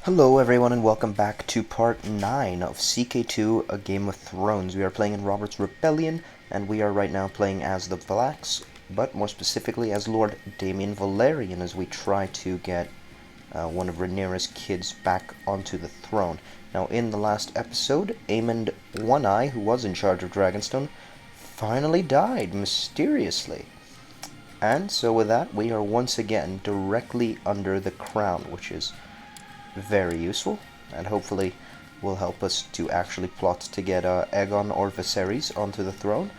Hello everyone and welcome back to part 9 of CK2 A Game of Thrones. We are playing in Robert's Rebellion, and we are right now playing as the Blacks, but more specifically as Lord Daemon Valerian, as we try to get one of Rhaenyra's kids back onto the throne. Now in the last episode, Aemond One Eye, who was in charge of Dragonstone, finally died mysteriously. And so with that, we are once again directly under the crown, which is very useful, and hopefully will help us to actually plot to get Aegon or Viserys onto the throne.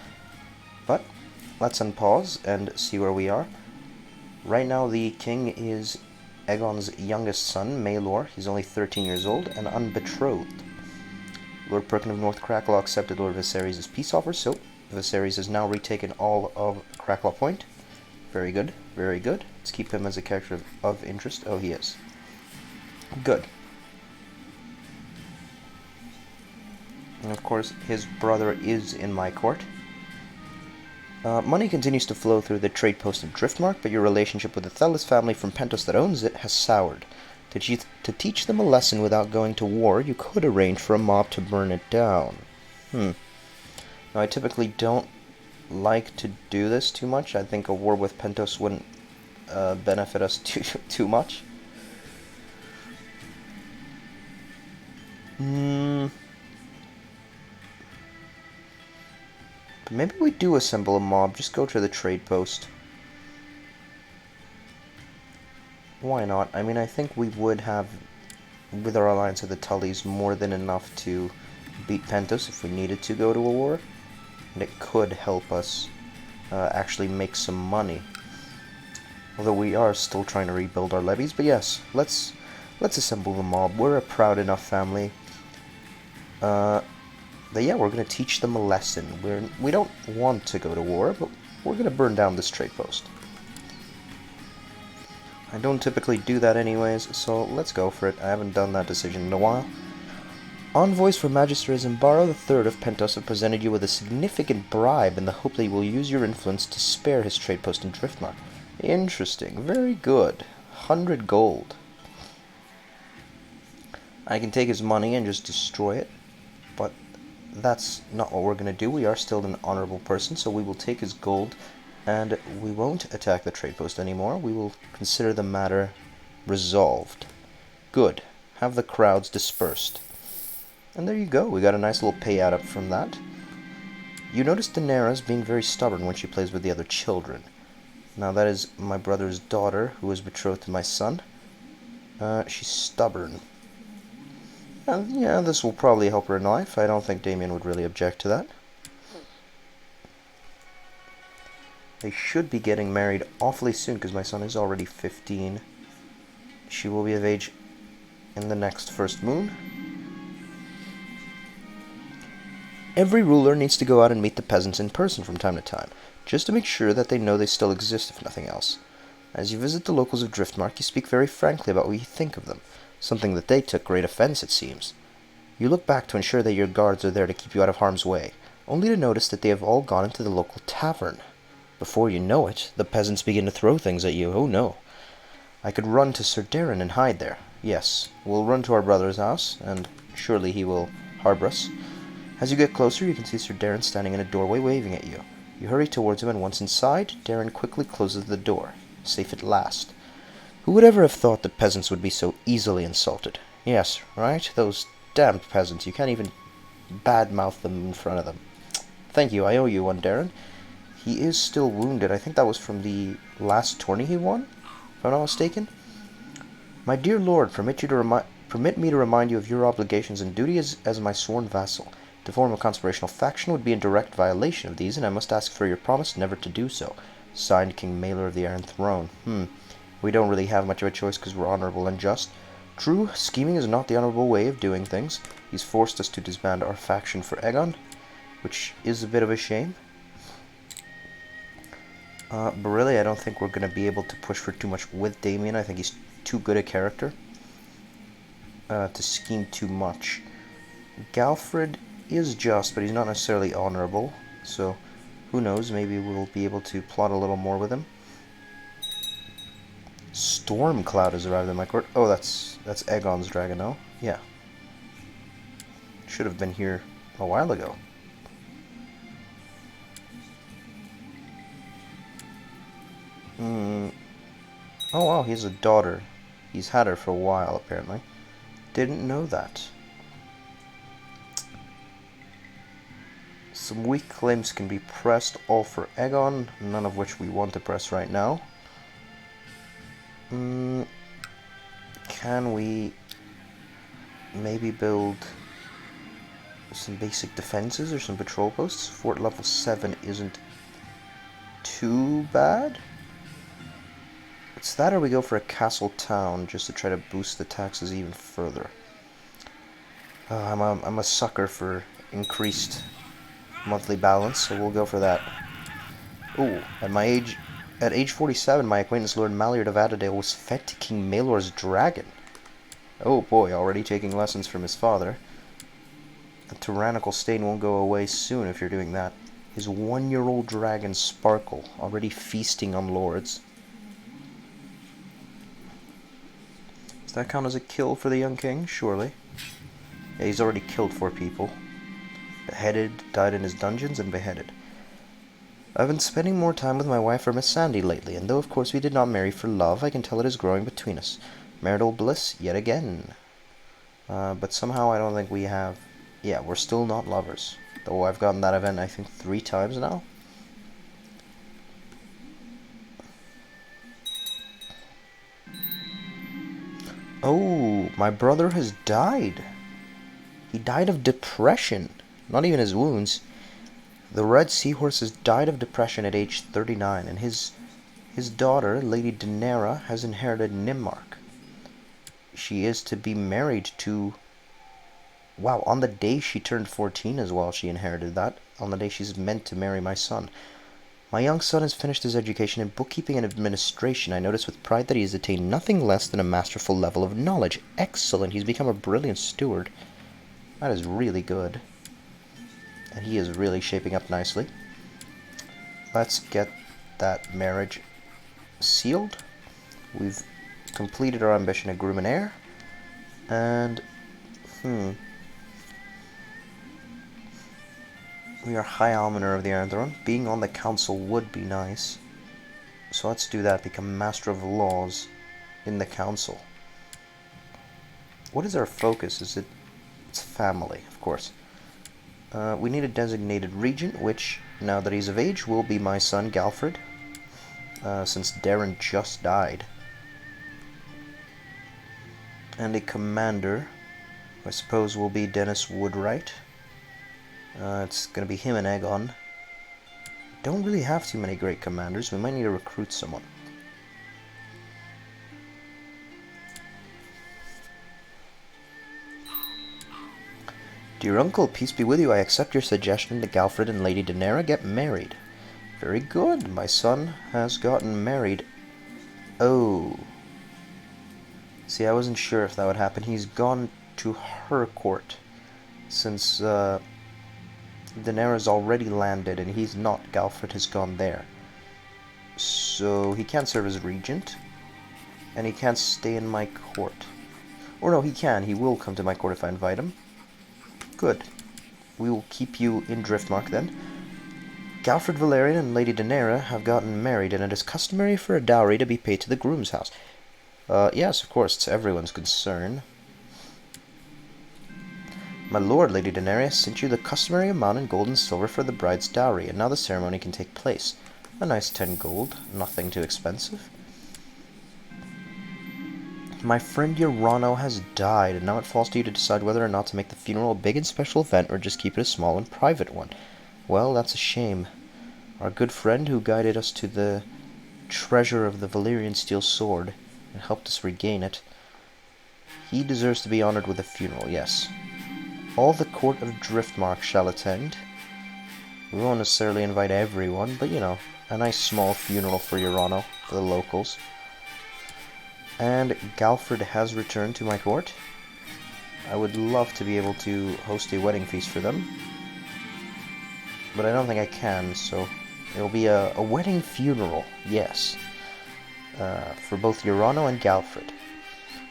But let's unpause and see where we are. Right now the king is Aegon's youngest son, Maelor. He's only 13 years old and unbetrothed. Lord Perkin of North Cracklaw accepted Lord Viserys' as peace offer, so Viserys has now retaken all of Cracklaw Point. Very good, very good. Let's keep him as a character of interest. Oh, he is. Good. And of course, his brother is in my court. Money continues to flow through the trade post of Driftmark, but your relationship with the Thelis family from Pentos that owns it has soured. To teach them a lesson without going to war, you could arrange for a mob to burn it down. Now, I typically don't like to do this too much. I think a war with Pentos wouldn't benefit us too much. But maybe we do assemble a mob, just go to the trade post. Why not? I mean, I think we would have, with our alliance of the Tullys, more than enough to beat Pentos if we needed to go to a war. And it could help us actually make some money. Although we are still trying to rebuild our levies, but yes, let's assemble the mob. We're a proud enough family. But yeah, we're going to teach them a lesson. We don't want to go to war, but we're going to burn down this trade post. I don't typically do that anyways, so let's go for it. I haven't done that decision in a while. Envoys for Magister Zembaro III of Pentos have presented you with a significant bribe in the hope that you will use your influence to spare his trade post in Driftmark. Interesting. Very good. 100 gold. I can take his money and just destroy it, but that's not what we're going to do. We are still an honorable person, so we will take his gold, and we won't attack the trade post anymore. We will consider the matter resolved. Good. Have the crowds dispersed. And there you go. We got a nice little payout up from that. You notice Daenerys being very stubborn when she plays with the other children. Now that is my brother's daughter, who is betrothed to my son. She's stubborn. Yeah, this will probably help her in life. I don't think Damien would really object to that. They should be getting married awfully soon, because my son is already 15. She will be of age in the next first moon. Every ruler needs to go out and meet the peasants in person from time to time, just to make sure that they know they still exist, if nothing else. As you visit the locals of Driftmark, you speak very frankly about what you think of them. Something that they took great offense, it seems. You look back to ensure that your guards are there to keep you out of harm's way, only to notice that they have all gone into the local tavern. Before you know it, the peasants begin to throw things at you. Oh no. I could run to Sir Darren and hide there. Yes, we'll run to our brother's house, and surely he will harbor us. As you get closer, you can see Sir Darren standing in a doorway waving at you. You hurry towards him, and once inside, Darren quickly closes the door. Safe at last. Who would ever have thought that peasants would be so easily insulted? Yes, right? Those damned peasants. You can't even badmouth them in front of them. Thank you, I owe you one, Darren. He is still wounded. I think that was from the last tourney he won, if I'm not mistaken. My dear lord, permit me to remind you of your obligations and duty as my sworn vassal. To form a conspirational faction would be in direct violation of these, and I must ask for your promise never to do so. Signed, King Maelor of the Iron Throne. We don't really have much of a choice because we're honorable and just. True, scheming is not the honorable way of doing things. He's forced us to disband our faction for Aegon, which is a bit of a shame. But really, I don't think we're going to be able to push for too much with Damien. I think he's too good a character to scheme too much. Galfred is just, but he's not necessarily honorable, so who knows, maybe we'll be able to plot a little more with him. Stormcloud has arrived in my court. Oh, that's Aegon's dragon, no? Yeah. Should have been here a while ago. Oh wow, he has a daughter. He's had her for a while, apparently. Didn't know that. Some weak claims can be pressed, all for Aegon, none of which we want to press right now. Can we maybe build some basic defenses or some patrol posts? Fort level 7 isn't too bad. It's that, or we go for a castle town just to try to boost the taxes even further. I'm a sucker for increased monthly balance, so we'll go for that. Ooh, at age 47, my acquaintance Lord Malliard of Attadale was fed to King Maelor's dragon. Oh boy, already taking lessons from his father. The tyrannical stain won't go away soon if you're doing that. His 1-year-old dragon Sparkle, already feasting on lords. Does that count as a kill for the young king? Surely. Yeah, he's already killed 4 people. Beheaded, died in his dungeons, and beheaded. I've been spending more time with my wife or Miss Sandy lately, and though of course we did not marry for love, I can tell it is growing between us. Marital bliss yet again. But somehow I don't think we have... Yeah, we're still not lovers. Though I've gotten that event, I think, 3 times now. Oh, my brother has died. He died of depression. Not even his wounds. The Red Seahorse has died of depression at age 39, and his daughter, Lady Rhaenyra, has inherited Nimmark. She is to be married to... Wow, on the day she turned 14 as well, she inherited that. On the day she's meant to marry my son. My young son has finished his education in bookkeeping and administration. I notice with pride that he has attained nothing less than a masterful level of knowledge. Excellent, he's become a brilliant steward. That is really good. And he is really shaping up nicely. Let's get that marriage sealed. We've completed our ambition to groom an heir. And, we are High Almoner of the Iron Throne. Being on the council would be nice. So let's do that. Become Master of Laws in the council. What is our focus? It's family, of course. We need a designated regent, which, now that he's of age, will be my son, Galfred. Since Darren just died. And a commander, I suppose, will be Dennis Woodwright. It's going to be him and Aegon. Don't really have too many great commanders. We might need to recruit someone. Dear uncle, peace be with you. I accept your suggestion that Galfred and Lady Rhaenyra get married. Very good. My son has gotten married. Oh. See, I wasn't sure if that would happen. He's gone to her court. Since, Daenerys already landed and he's not. Galfred has gone there. So he can't serve as regent. And he can't stay in my court. Or no, he can. He will come to my court if I invite him. Good. We will keep you in Driftmark then. Galfred Valerian and Lady Rhaenyra have gotten married, and it is customary for a dowry to be paid to the groom's house. Yes, of course, it's everyone's concern. My lord, Lady Rhaenyra sent you the customary amount in gold and silver for the bride's dowry, and now the ceremony can take place. A nice 10 gold, nothing too expensive. My friend Urano has died, and now it falls to you to decide whether or not to make the funeral a big and special event, or just keep it a small and private one. Well, that's a shame. Our good friend who guided us to the treasure of the Valyrian steel sword, and helped us regain it, he deserves to be honored with a funeral, yes. All the court of Driftmark shall attend. We won't necessarily invite everyone, but you know, a nice small funeral for Urano, for the locals. And Galfred has returned to my court. I would love to be able to host a wedding feast for them. But I don't think I can, so it'll be a wedding funeral, yes. for both Urano and Galfred.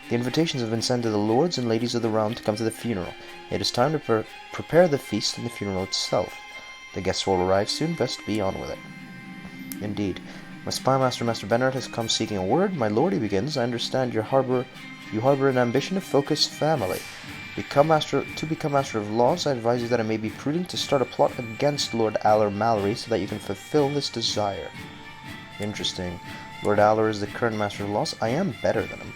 The invitations have been sent to the lords and ladies of the realm to come to the funeral. It is time to prepare the feast and the funeral itself. The guests will arrive soon, best be on with it. Indeed. My spymaster, Master Bernard, has come seeking a word. My lord, he begins, I understand you harbor an ambition to focus family. To become Master of Laws, I advise you that it may be prudent to start a plot against Lord Allor Mallory so that you can fulfill this desire. Interesting. Lord Allor is the current Master of Laws. I am better than him.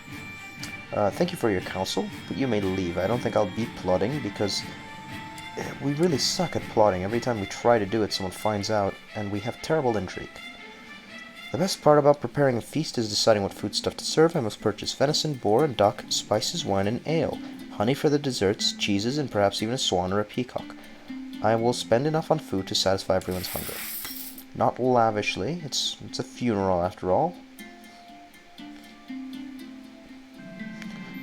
Thank you for your counsel, but you may leave. I don't think I'll be plotting because we really suck at plotting. Every time we try to do it, someone finds out, and we have terrible intrigue. The best part about preparing a feast is deciding what foodstuff to serve. I must purchase venison, boar, and duck, spices, wine, and ale, honey for the desserts, cheeses, and perhaps even a swan or a peacock. I will spend enough on food to satisfy everyone's hunger. Not lavishly. It's a funeral after all.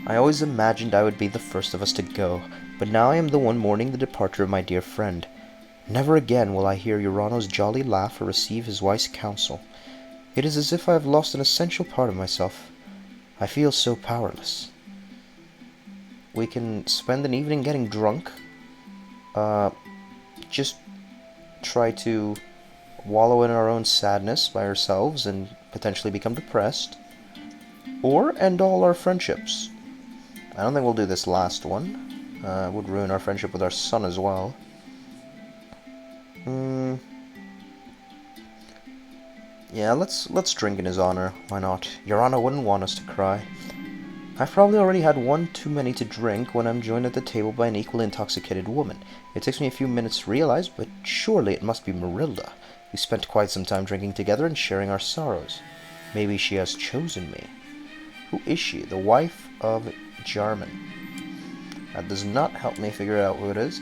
I always imagined I would be the first of us to go, but now I am the one mourning the departure of my dear friend. Never again will I hear Urano's jolly laugh or receive his wise counsel. It is as if I have lost an essential part of myself. I feel so powerless. We can spend an evening getting drunk. Just try to wallow in our own sadness by ourselves and potentially become depressed. Or end all our friendships. I don't think we'll do this last one. It would ruin our friendship with our son as well. Yeah, let's drink in his honor. Why not? Urano wouldn't want us to cry. I've probably already had one too many to drink when I'm joined at the table by an equally intoxicated woman. It takes me a few minutes to realize, but surely it must be Marilda. We spent quite some time drinking together and sharing our sorrows. Maybe she has chosen me. Who is she? The wife of Jarman. That does not help me figure out who it is.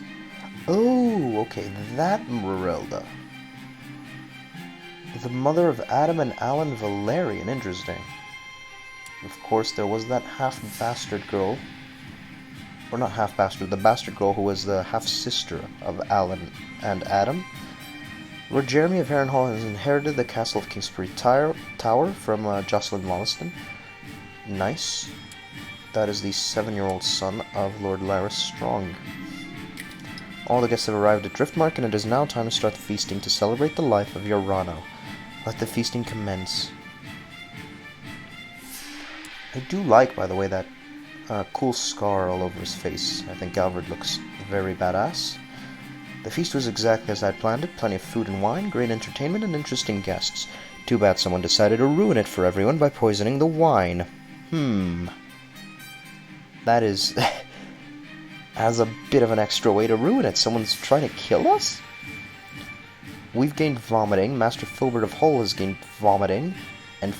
Oh, okay, that Marilda. The mother of Adam and Alan Valerian. Interesting. Of course, there was that half-bastard girl. Or not half-bastard, the bastard girl who was the half-sister of Alan and Adam. Lord Jeremy of Harrenhal has inherited the castle of Kingsbury Tower from Jocelyn Wollaston. Nice. That is the 7-year-old son of Lord Larys Strong. All the guests have arrived at Driftmark, and it is now time to start the feasting to celebrate the life of Urano. Let the feasting commence. I do like, by the way, that cool scar all over his face. I think Galfred looks very badass. The feast was exactly as I had planned it. Plenty of food and wine, great entertainment, and interesting guests. Too bad someone decided to ruin it for everyone by poisoning the wine. That is... as a bit of an extra way to ruin it. Someone's trying to kill us? We've gained vomiting. Master Filbert of Hull has gained vomiting. And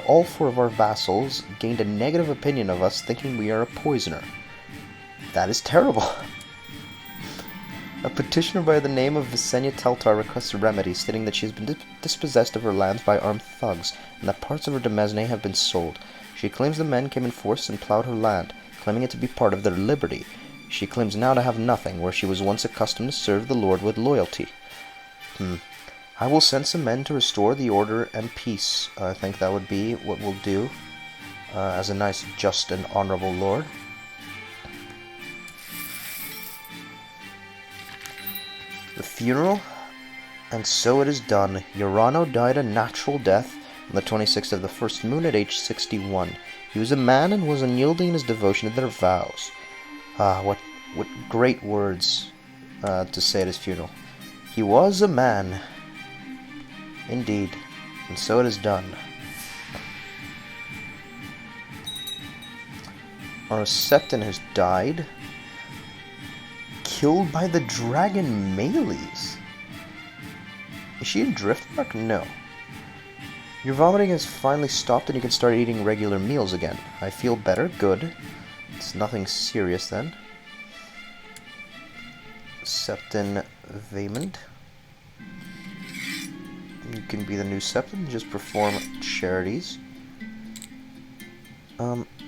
all 4 of our vassals gained a negative opinion of us, thinking we are a poisoner. That is terrible. A petitioner by the name of Visenya Teltar requests a remedy, stating that she has been dispossessed of her lands by armed thugs, and that parts of her demesne have been sold. She claims the men came in force and plowed her land, claiming it to be part of their liberty. She claims now to have nothing, where she was once accustomed to serve the Lord with loyalty. I will send some men to restore the order and peace. I think that would be what we'll do, as a nice, just, and honorable lord. The funeral, and so it is done. Urano died a natural death on the 26th of the first moon at age 61. He was a man and was unyielding in his devotion to their vows. What great words to say at his funeral. He was a man. Indeed. And so it is done. Our Septon has died. Killed by the dragon Melees. Is she in Driftmark? No. Your vomiting has finally stopped and you can start eating regular meals again. I feel better. Good. It's nothing serious then. Septon Vaymond. You can be the new Septon, just perform charities.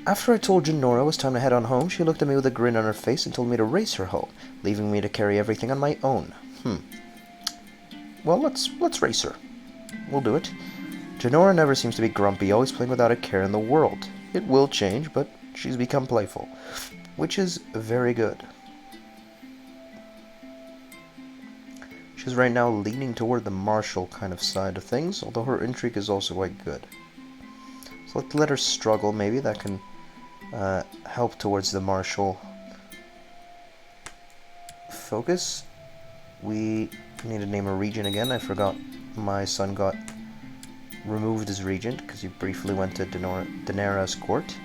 After I told Janora it was time to head on home, she looked at me with a grin on her face and told me to race her home, leaving me to carry everything on my own. Well, let's race her. We'll do it. Rhaenyra never seems to be grumpy, always playing without a care in the world. It will change, but she's become playful, which is very good. She's right now leaning toward the martial kind of side of things, although her intrigue is also quite good. So let's let her struggle, maybe that can help towards the martial focus. We need to name a regent again. I forgot my son got removed as regent because he briefly went to Rhaenyra's court.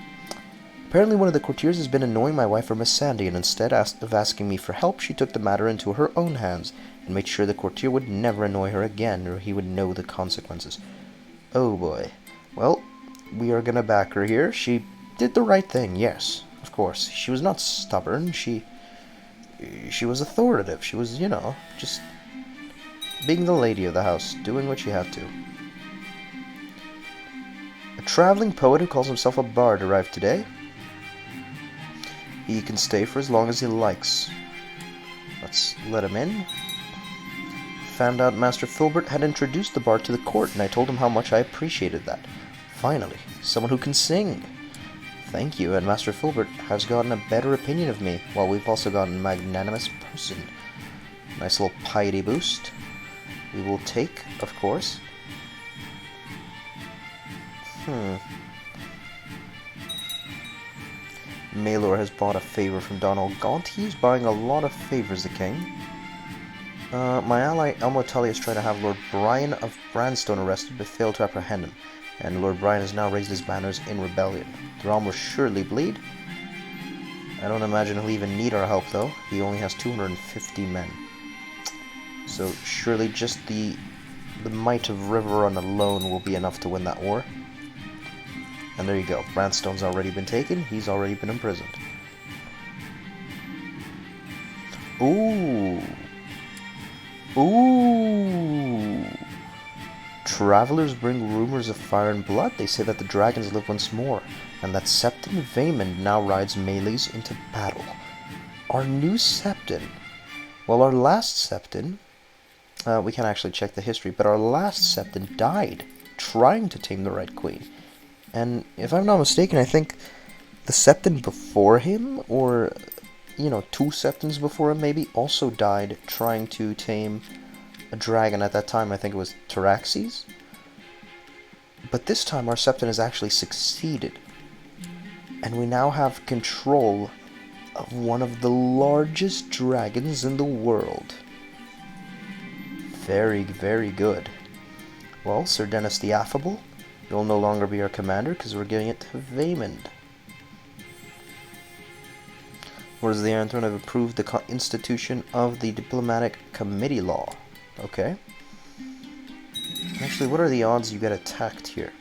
Apparently one of the courtiers has been annoying my wife or Miss Sandy, and instead of asking me for help, she took the matter into her own hands and made sure the courtier would never annoy her again, or he would know the consequences. Oh boy. Well, we are gonna back her here. She did the right thing, yes, of course. She was not stubborn. She was authoritative. She was, you know, just being the lady of the house, doing what she had to. A traveling poet who calls himself a bard arrived today. He can stay for as long as he likes. Let's let him in. Found out Master Filbert had introduced the bard to the court, and I told him how much I appreciated that. Finally, someone who can sing. Thank you, and Master Filbert has gotten a better opinion of me, while we've also gotten a magnanimous person. Nice little piety boost. We will take, of course. Maelor has bought a favor from Donald Gaunt. He's buying a lot of favors, the king. My ally Elmo Tully is trying to have Lord Brian of Branstone arrested, but failed to apprehend him, and Lord Brian has now raised his banners in rebellion. The realm will surely bleed. I don't imagine he'll even need our help, though. He only has 250 men. So surely just the might of Riverrun alone will be enough to win that war. And there you go. Branstone's already been taken. He's already been imprisoned. Ooh. Ooh. Travelers bring rumors of fire and blood. They say that the dragons live once more, and that Septon Vaemond now rides melees into battle. Our new Septon. Well, our last Septon, we can't actually check the history, but our last Septon died trying to tame the Red Queen. And if I'm not mistaken, I think the Septon before him, or, you know, 2 Septons before him maybe, also died trying to tame a dragon. At that time, I think it was Tyraxes. But this time, our Septon has actually succeeded. And we now have control of one of the largest dragons in the world. Very, very good. Well, Sir Dennis the Affable, you'll no longer be our commander because we're giving it to Vaemond. Whereas the Iron Throne have approved the institution of the Diplomatic Committee Law. Okay. Actually, what are the odds you get attacked here?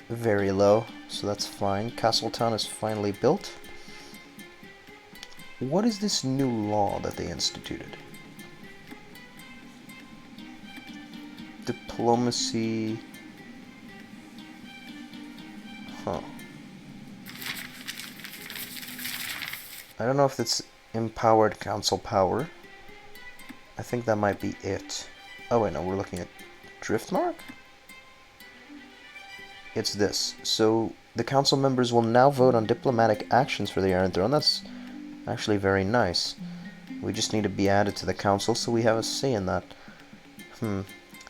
Very low, so that's fine. Castletown is finally built. What is this new law that they instituted? Diplomacy. Huh. I don't know if it's empowered council power. I think that might be it. Oh wait, no, we're looking at Driftmark? It's this. So the council members will now vote on diplomatic actions for the Iron Throne. That's actually very nice. We just need to be added to the council so we have a say in that.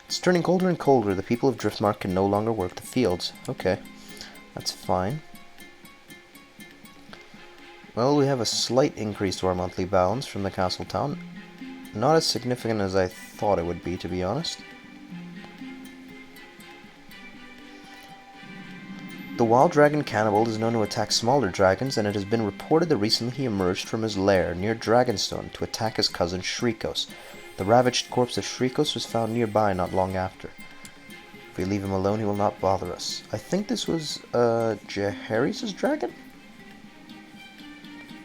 It's turning colder and colder. The people of Driftmark can no longer work the fields. Okay, that's fine. Well, we have a slight increase to our monthly balance from the castle town. Not as significant as I thought it would be, to be honest. The wild dragon cannibal is known to attack smaller dragons, and it has been reported that recently he emerged from his lair near Dragonstone to attack his cousin Shrikos. The ravaged corpse of Shrikos was found nearby not long after. If we leave him alone, he will not bother us. I think this was, Jaehaerys' dragon?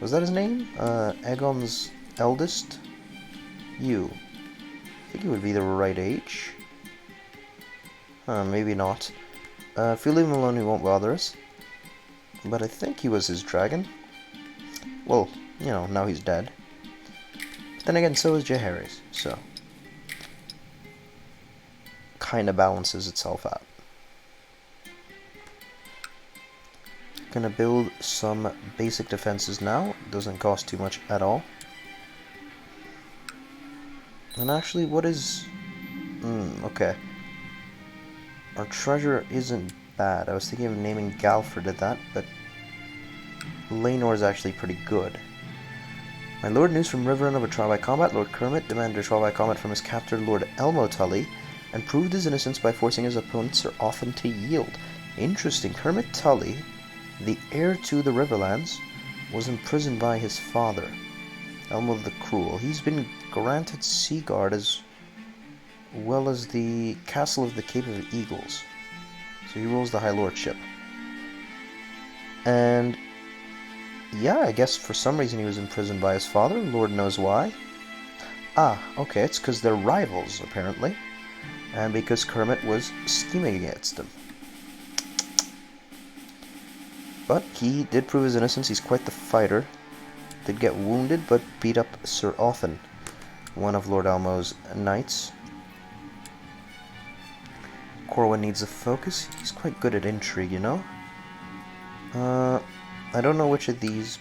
Was that his name? Aegon's eldest? I think he would be the right age. Maybe not. If we leave him alone, he won't bother us. But I think he was his dragon. Well, you know, now he's dead. But then again, so is Jaehaerys, so. kind of balances itself out. Gonna build some basic defenses now. Doesn't cost too much at all. And actually, what is... okay. Our treasure isn't bad. I was thinking of naming Galford at that, but Rhaenyra is actually pretty good. My lord, news from Riverrun of a trial by combat. Lord Kermit demanded a trial by combat from his captor, Lord Elmo Tully, and proved his innocence by forcing his opponents Sir Often to yield. Interesting. Kermit Tully, the heir to the Riverlands, was imprisoned by his father, Elmo the Cruel. He's been granted Seaguard as well as the castle of the Cape of Eagles. So he rules the High Lordship. And yeah, I guess for some reason he was imprisoned by his father. Lord knows why. Ah, okay, it's because they're rivals, apparently. And because Kermit was scheming against him. But he did prove his innocence. He's quite the fighter. Did get wounded, but beat up Sir Often, one of Lord Elmo's knights. Corwin needs a focus. He's quite good at intrigue, you know? I don't know which of these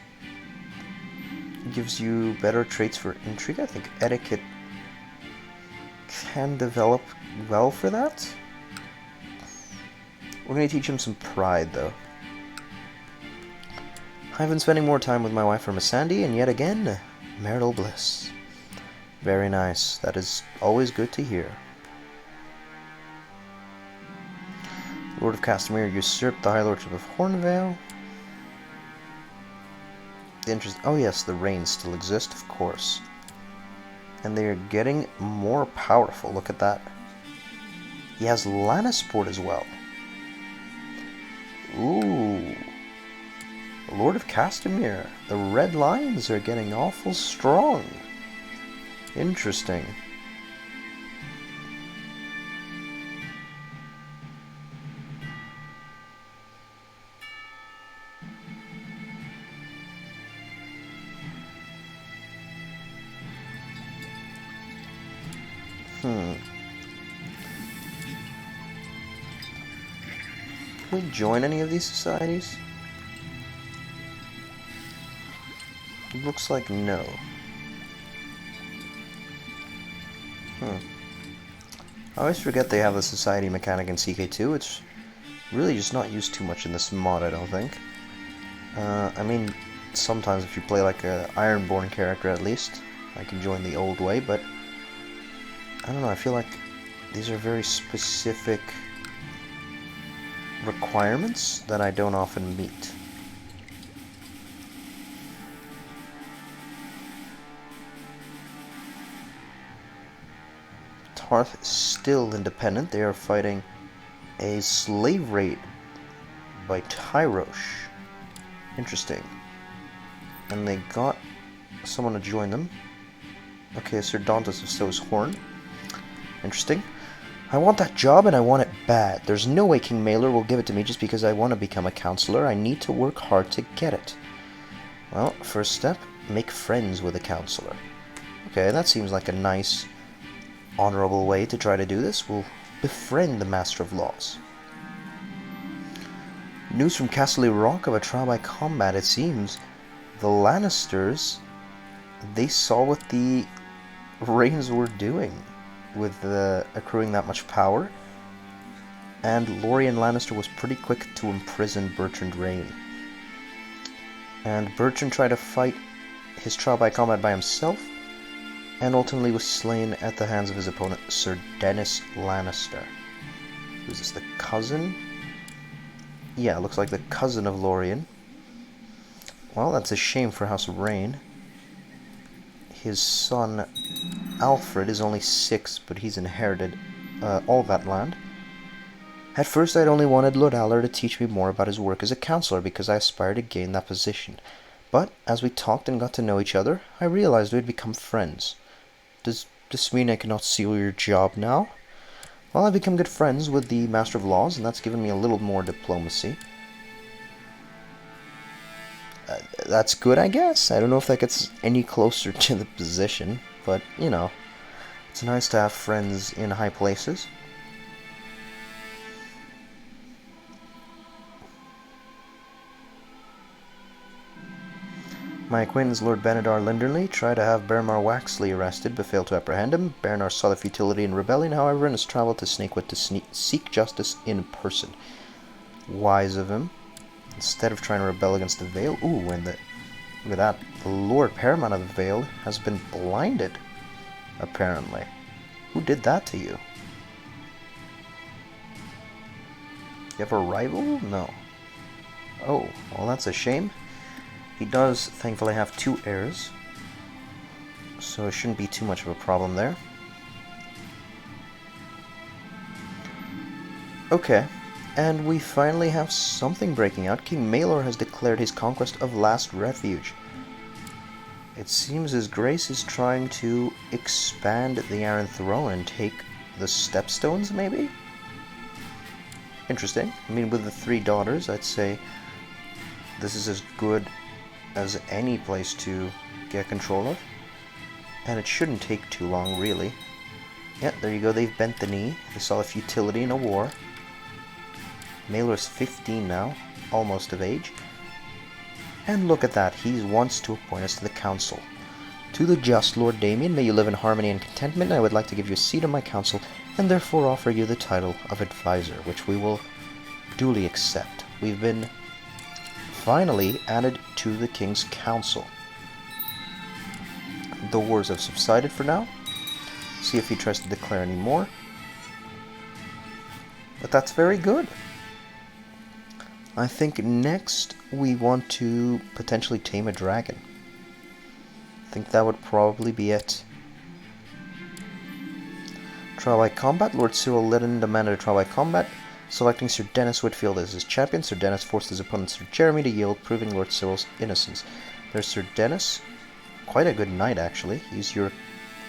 gives you better traits for intrigue. I think etiquette can develop well for that. We're going to teach him some pride, though. I've been spending more time with my wife, Missandei, and yet again, marital bliss. Very nice. That is always good to hear. Lord of Castamere usurped the High Lordship of Hornvale. Oh yes, the Rains still exist, of course. And they're getting more powerful. Look at that. He has Lannisport as well. Ooh. Lord of Castamere. The Red Lions are getting awful strong. Interesting. Can we join any of these societies? It looks like no. I always forget they have the society mechanic in CK2. It's really just not used too much in this mod, I don't think. I mean, sometimes if you play like a Ironborn character at least, I can join the old way, but I don't know, I feel like these are very specific requirements that I don't often meet. Tarth is still independent. They are fighting a slave raid by Tyrosh. Interesting. And they got someone to join them. Okay, Sir Dauntless of Stowe's Horn. Interesting. I want that job and I want it bad. There's no way King Maelor will give it to me just because I want to become a counselor. I need to work hard to get it. Well, first step, make friends with a counselor. Okay, that seems like a nice, honorable way to try to do this. We'll befriend the Master of Laws. News from Castle Rock of a trial by combat. It seems the Lannisters, they saw what the Rains were doing with accruing that much power, and Lorien Lannister was pretty quick to imprison Bertrand Rhain. And Bertrand tried to fight his trial by combat by himself, and ultimately was slain at the hands of his opponent, Sir Dennis Lannister. Who's this, the cousin? Yeah, looks like the cousin of Lorien. Well, that's a shame for House of Rhain. His son Alfred is only 6, but he's inherited all that land. At first I'd only wanted Lord Allard to teach me more about his work as a counselor because I aspired to gain that position. But as we talked and got to know each other, I realized we'd become friends. Does this mean I cannot seal your job now? Well, I've become good friends with the Master of Laws, and that's given me a little more diplomacy. That's good, I guess. I don't know if that gets any closer to the position, but, you know, it's nice to have friends in high places. My acquaintance Lord Benedar Linderley tried to have Bermar Waxley arrested, but failed to apprehend him. Bernar saw the futility in rebellion, however, and has travelled to Snakewood to seek justice in person. Wise of him. Instead of trying to rebel against the Vale. Ooh, and look at that. The Lord Paramount of the Vale has been blinded, apparently. Who did that to you? You have a rival? No. Oh, well, that's a shame. He does, thankfully, have 2 heirs, so it shouldn't be too much of a problem there. Okay, and we finally have something breaking out. King Maelor has declared his conquest of Last Refuge. It seems His Grace is trying to expand the Iron Throne and take the Stepstones, maybe? Interesting. I mean, with the 3 daughters, I'd say this is as good as any place to get control of. And it shouldn't take too long, really. Yeah, there you go, they've bent the knee. They saw the futility in a war. Maelor's 15 now, almost of age. And look at that, he wants to appoint us to the council. To the just Lord Damien, may you live in harmony and contentment. I would like to give you a seat on my council, and therefore offer you the title of advisor, which we will duly accept. We've been finally added to the King's Council. The wars have subsided for now. See if he tries to declare any more. But that's very good. I think next we want to potentially tame a dragon. I think that would probably be it. Trial by combat. Lord Cyril Liddon demanded a trial by combat, selecting Sir Dennis Whitfield as his champion. Sir Dennis forced his opponent Sir Jeremy to yield, proving Lord Cyril's innocence. There's Sir Dennis. Quite a good knight, actually. He's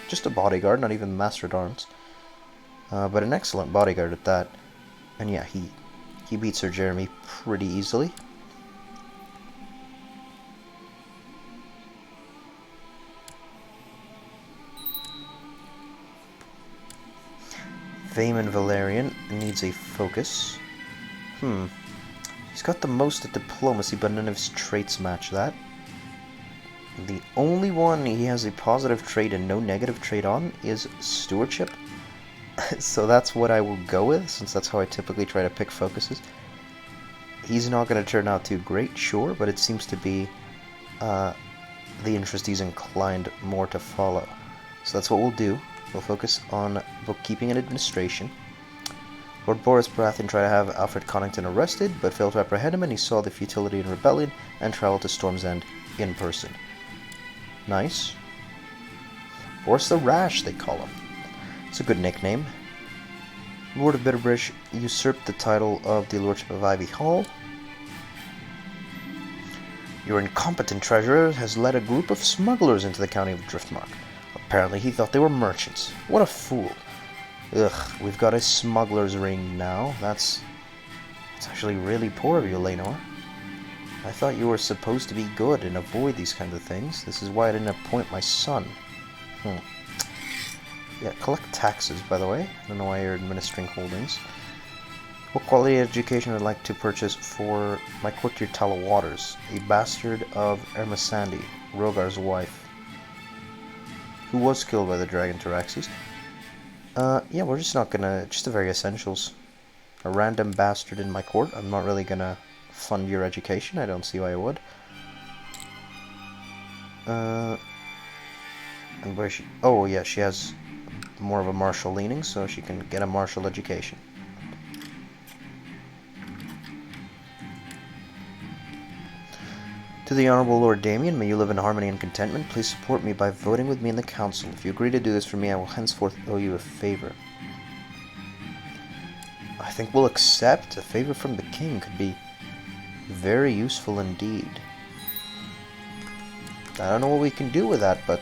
just a bodyguard, not even master at arms. But an excellent bodyguard at that. And yeah, he beat Sir Jeremy pretty easily. Vaemon Valerian needs a focus. He's got the most at diplomacy, but none of his traits match that. The only one he has a positive trait and no negative trait on is stewardship. So that's what I will go with, since that's how I typically try to pick focuses. He's not going to turn out too great, sure, but it seems to be the interest he's inclined more to follow. So that's what we'll do. We'll focus on bookkeeping and administration. Lord Boris Baratheon tried to have Alfred Connington arrested, but failed to apprehend him, and he saw the futility in rebellion and traveled to Storm's End in person. Nice. Boris the Rash, they call him. It's a good nickname. Lord of Bitterbrish usurped the title of the Lordship of Ivy Hall. Your incompetent treasurer has led a group of smugglers into the county of Driftmark. Apparently he thought they were merchants. What a fool. Ugh, we've got a smuggler's ring now. That's actually really poor of you, Rhaenyra. I thought you were supposed to be good and avoid these kinds of things. This is why I didn't appoint my son. Yeah, collect taxes, by the way. I don't know why you're administering holdings. What quality education I'd like to purchase for my courtier Tala Waters, a bastard of Ermasandi, Rogar's wife, who was killed by the dragon Taraxes. Yeah, we're just not gonna, just the very essentials. A random bastard in my court. I'm not really gonna fund your education. I don't see why I would. And where is she? Oh yeah, she has more of a martial leaning, so she can get a martial education. To the Honourable Lord Damien, may you live in harmony and contentment. Please support me by voting with me in the council. If you agree to do this for me, I will henceforth owe you a favour. I think we'll accept. A favour from the king could be very useful indeed. I don't know what we can do with that, but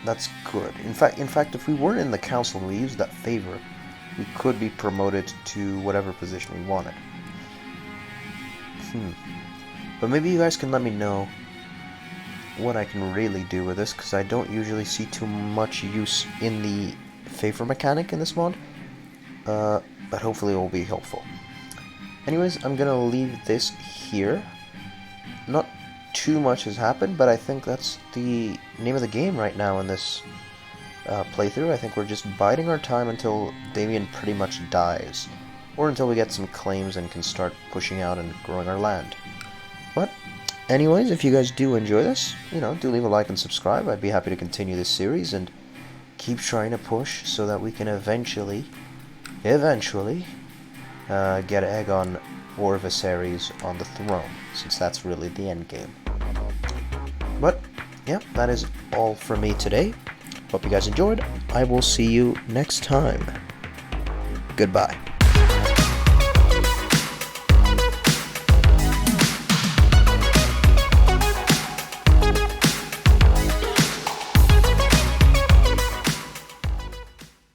that's good. In fact, if we weren't in the council and we used that favour, we could be promoted to whatever position we wanted. But maybe you guys can let me know what I can really do with this, because I don't usually see too much use in the favor mechanic in this mod, but hopefully it will be helpful. Anyways, I'm gonna leave this here. Not too much has happened, but I think that's the name of the game right now in this playthrough. I think we're just biding our time until Damien pretty much dies, or until we get some claims and can start pushing out and growing our land. But anyways, if you guys do enjoy this, do leave a like and subscribe. I'd be happy to continue this series and keep trying to push so that we can eventually get Aegon or Viserys on the throne, since that's really the end game. But yeah, that is all for me today. Hope you guys enjoyed. I will see you next time. Goodbye.